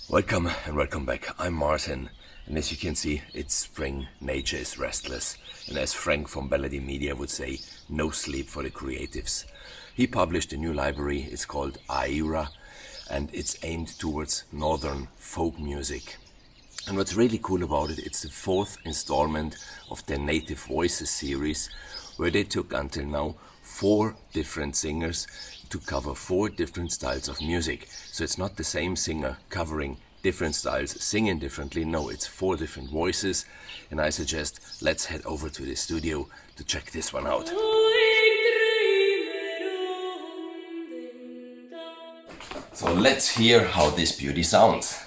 Welcome and welcome back. I'm Martin, and as you can see, it's spring, nature is restless, and as Frank from Bela D Media would say, no sleep for the creatives. He published a new library, it's called Eira, and it's aimed towards northern folk music. And what's really cool about it, it's the fourth installment of their Native Voices series, where they took until now 4 different singers to cover 4 different styles of music. So it's not the same singer covering different styles, singing differently. No, it's 4 different voices. And I suggest let's head over to the studio to check this one out. So let's hear how this beauty sounds.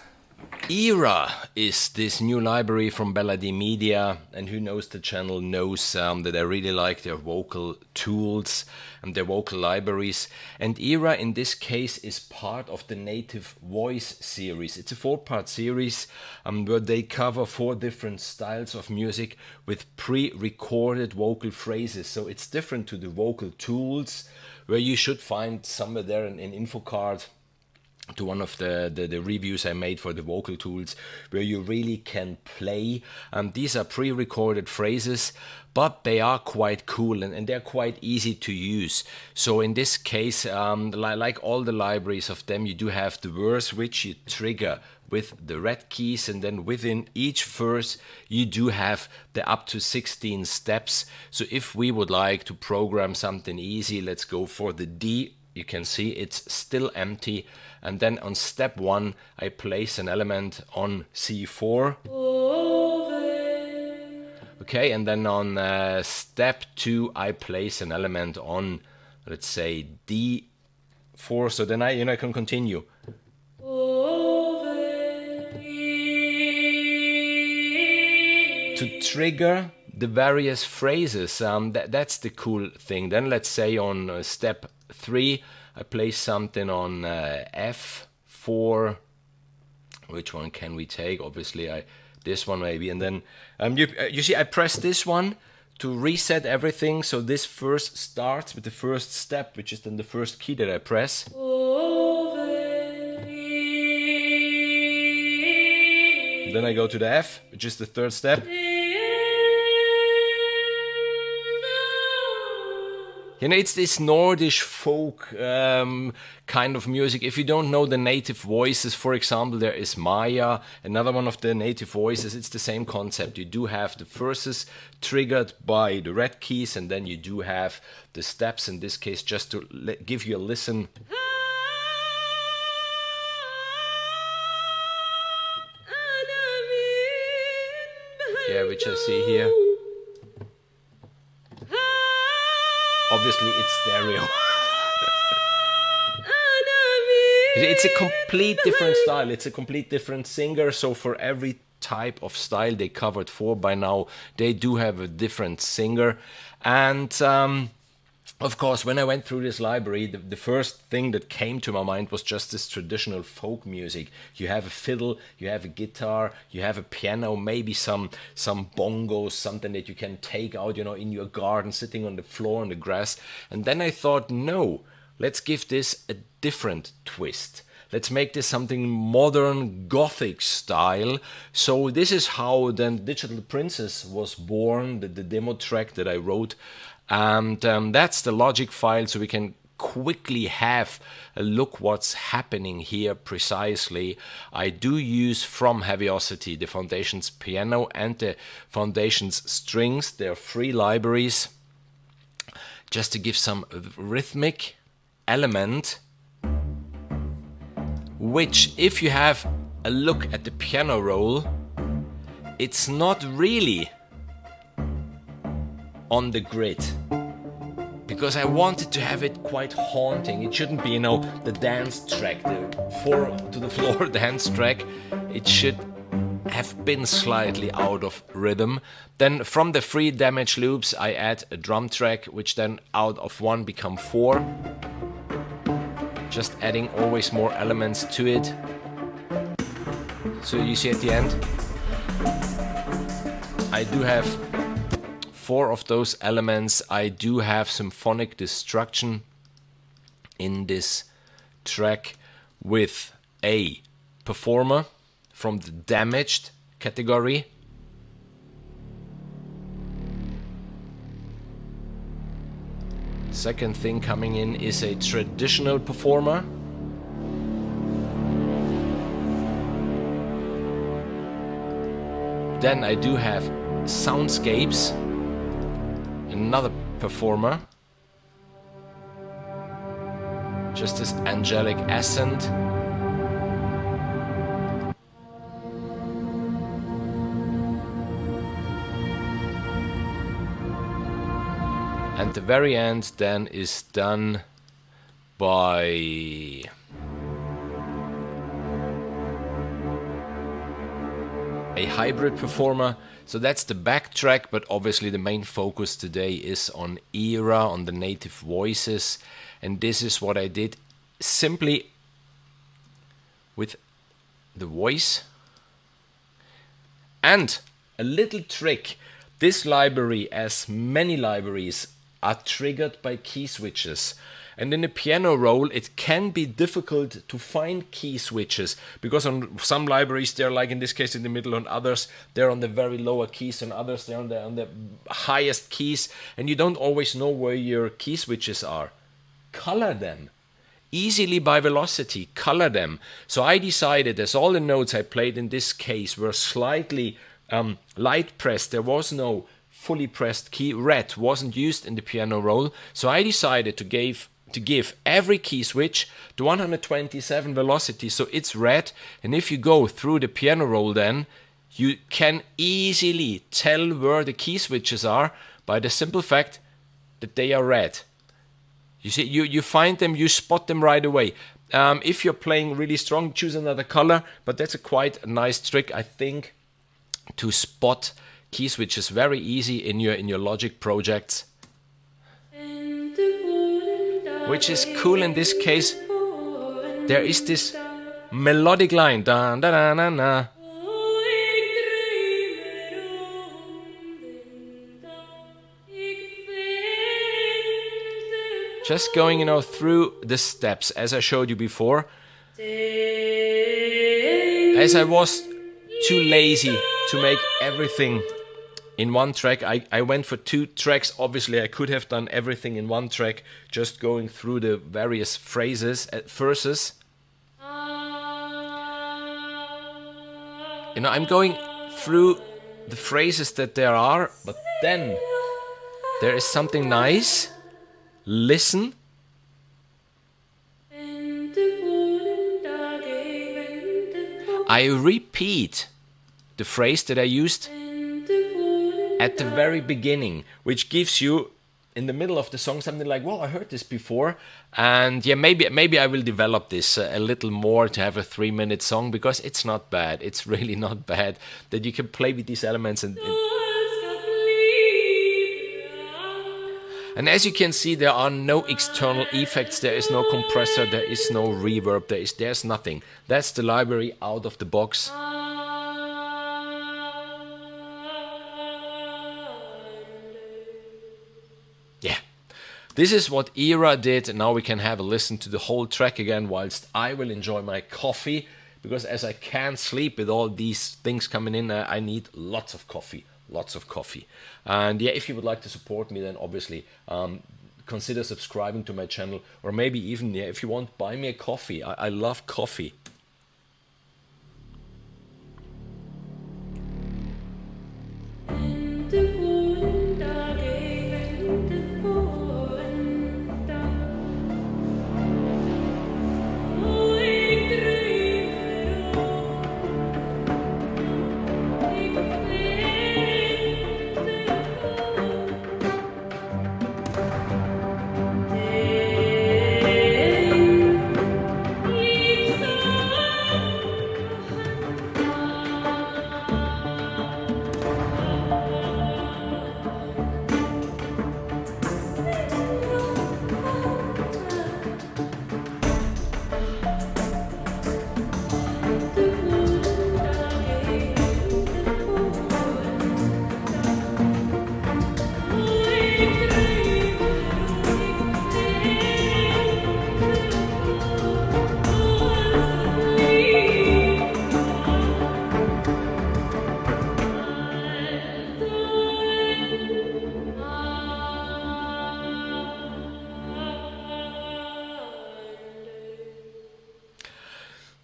Eira is this new library from Bela D Media, and who knows the channel knows that I really like their vocal tools and their vocal libraries. And Eira in this case is part of the Native Voice series. It's a 4-part series where they cover 4 different styles of music with pre-recorded vocal phrases. So it's different to the vocal tools where you should find somewhere there an info card to one of the reviews I made for the vocal tools, where you really can play. These are pre-recorded phrases, but they are quite cool and they're quite easy to use. So in this case, like all the libraries of them, you do have the verse which you trigger with the red keys, and then within each verse you do have the up to 16 steps. So if we would like to program something easy, let's go for the D. You can see it's still empty, and then on step 1 I place an element on C4. Okay, and then on step 2 I place an element on, let's say, D4. So then I can continue. To trigger the various phrases, that's the cool thing. Then let's say on step 3 I place something on F4. Which one can we take? Obviously this one maybe, and then you see I press this one to reset everything. So this first starts with the first step, which is then the first key that I press. Then I go to the F, which is the third step. You know, it's this Nordish folk kind of music. If you don't know the Native Voices, for example, there is Maya, another one of the Native Voices. It's the same concept. You do have the verses triggered by the red keys, and then you do have the steps, in this case, just to give you a listen. Yeah, which I see here. Obviously, it's stereo. It's a complete different style. It's a complete different singer. So for every type of style they covered 4 by now, they do have a different singer. And of course, when I went through this library, the first thing that came to my mind was just this traditional folk music. You have a fiddle, you have a guitar, you have a piano, maybe some bongos, something that you can take out, in your garden, sitting on the floor on the grass. And then I thought, no, let's give this a different twist. Let's make this something modern, gothic style. So this is how then Digital Princess was born, the demo track that I wrote. And that's the logic file, so we can quickly have a look what's happening here precisely. I do use from Heaviosity the Foundations piano and the Foundations strings. They're free libraries, just to give some rhythmic element, which, if you have a look at the piano roll, it's not really on the grid, because I wanted to have it quite haunting. It shouldn't be, the dance track, the 4 to the floor dance track. It should have been slightly out of rhythm. Then from the 3 damage loops I add a drum track, which then out of 1 become 4. Just adding always more elements to it. So you see at the end, I do have 4 of those elements. I do have Symphonic Destruction in this track with a performer from the damaged category. Second thing coming in is a traditional performer. Then I do have soundscapes, another performer, just this angelic ascent. And the very end then is done by a hybrid performer. So that's the backtrack, but obviously the main focus today is on Eira, on the native voices. And this is what I did simply with the voice. And a little trick. This library, as many libraries, are triggered by key switches. And in a piano roll, it can be difficult to find key switches, because on some libraries they're, like in this case, in the middle, on others they're on the very lower keys, on others they're on the highest keys, and you don't always know where your key switches are. Color them. Easily by velocity, color them. So I decided, as all the notes I played in this case were slightly light pressed, there was no fully pressed key. Red wasn't used in the piano roll, so I decided to give every key switch the 127 velocity, so it's red. And if you go through the piano roll, then you can easily tell where the key switches are by the simple fact that they are red. You see, you find them, you spot them right away. If you're playing really strong, choose another color, but that's a quite nice trick, I think, to spot key switches very easy in your Logic projects. Which is cool in this case. There is this melodic line, da da da da da. Just going, through the steps as I showed you before. As I was too lazy to make everything in one track, I went for 2 tracks. Obviously I could have done everything in one track, just going through the various phrases, verses. I'm going through the phrases that there are, but then there is something nice. Listen. I repeat the phrase that I used at the very beginning, which gives you, in the middle of the song, something like, well, I heard this before, and yeah, maybe I will develop this a little more to have a 3-minute song, because it's not bad. It's really not bad that you can play with these elements. And as you can see, there are no external effects, there is no compressor, there is no reverb, there's nothing. That's the library out of the box. Yeah, this is what Eira did, and now we can have a listen to the whole track again whilst I will enjoy my coffee, because as I can't sleep with all these things coming in, I need lots of coffee. Lots of coffee. And yeah, if you would like to support me, then obviously consider subscribing to my channel, or maybe even, yeah, if you want, buy me a coffee. I love coffee.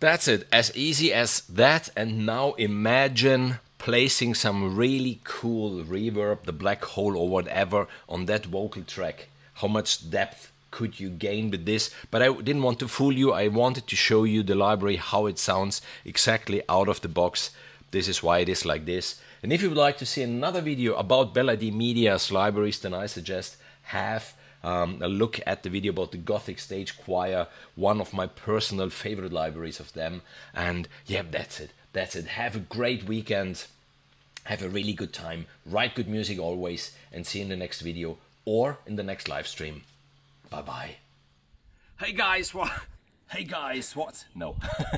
That's it, as easy as that. And now imagine placing some really cool reverb, the black hole or whatever, on that vocal track. How much depth could you gain with this? But I didn't want to fool you. I wanted to show you the library, how it sounds exactly out of the box. This is why it is like this. And if you would like to see another video about Bela D Media's libraries, then I suggest have a look at the video about the Gothic Stage Choir, one of my personal favorite libraries of them. And yeah, that's it. That's it. Have a great weekend. Have a really good time. Write good music always. And see you in the next video or in the next live stream. Bye bye. Hey guys, what? Hey guys, what? No.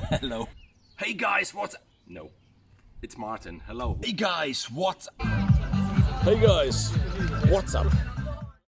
Hello. Hey guys, what? No. It's Martin. Hello. Hey guys, what? Hey guys, what's up?